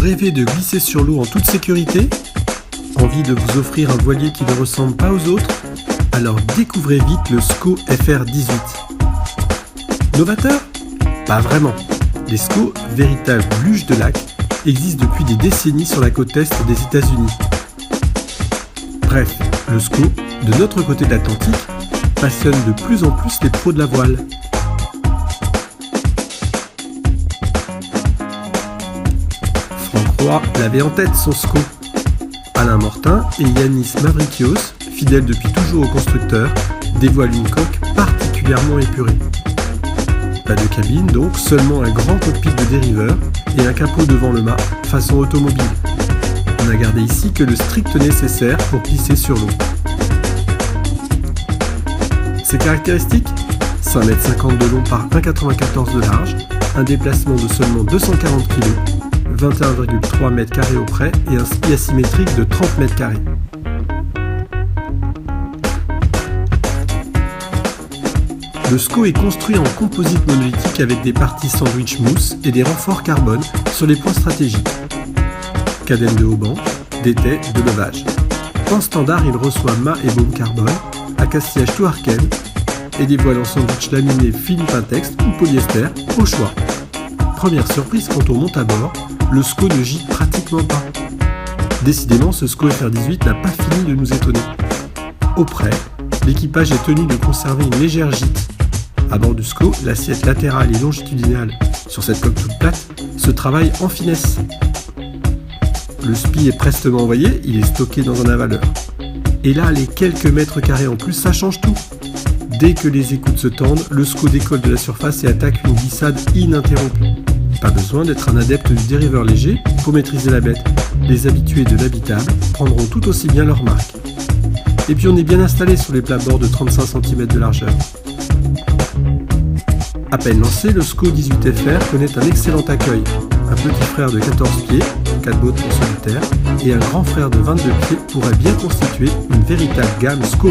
rêvez de glisser sur l'eau en toute sécurité? Envie de vous offrir un voilier qui ne ressemble pas aux autres? Alors découvrez vite le SCO FR18. Novateur? Pas vraiment. Les SCO, véritables luges de lac, existent depuis des décennies sur la côte est des États-Unis. Bref, le SCO, de notre côté de l'Atlantique, passionne de plus en plus les pros de la voile. Franck Roy l'avait en tête son SCO. Alain Mortin et Yanis Mavrikios, fidèles depuis toujours au constructeur, dévoilent une coque particulièrement épurée. Pas de cabine donc, seulement un grand cockpit de dériveur et un capot devant le mât, façon automobile. On n'a gardé ici que le strict nécessaire pour glisser sur l'eau. Ses caractéristiques: 5,50 m de long par 1,94 m de large, un déplacement de seulement 240 kg, 21,3 m² au près et un ski asymétrique de 30 m². Le SCO est construit en composite monolithique avec des parties sandwich mousse et des renforts carbone sur les points stratégiques. Cadenne de haubans, d'étais, de levage. En standard, il reçoit mât et baume carbone, à castillage tout Arken et des voiles en sandwich laminé film Pintex ou polyester au choix. Première surprise quand on monte à bord, le SCO ne gîte pratiquement pas. Décidément, ce SCO FR18 n'a pas fini de nous étonner. Au près, l'équipage est tenu de conserver une légère gîte. À bord du SCO, l'assiette latérale et longitudinale sur cette coque toute plate se travaille en finesse. Le spi est prestement envoyé, il est stocké dans un avaleur. Et là, les quelques mètres carrés en plus, ça change tout. Dès que les écoutes se tendent, le SCO décolle de la surface et attaque une glissade ininterrompue. Pas besoin d'être un adepte du dériveur léger pour maîtriser la bête. Les habitués de l'habitable prendront tout aussi bien leur marque. Et puis on est bien installé sur les plates-bords de 35 cm de largeur. À peine lancé, le SCO 18FR connaît un excellent accueil. Un petit frère de 14 pieds, 4 bottes pour solitaire, et un grand frère de 22 pieds pourraient bien constituer une véritable gamme SCO.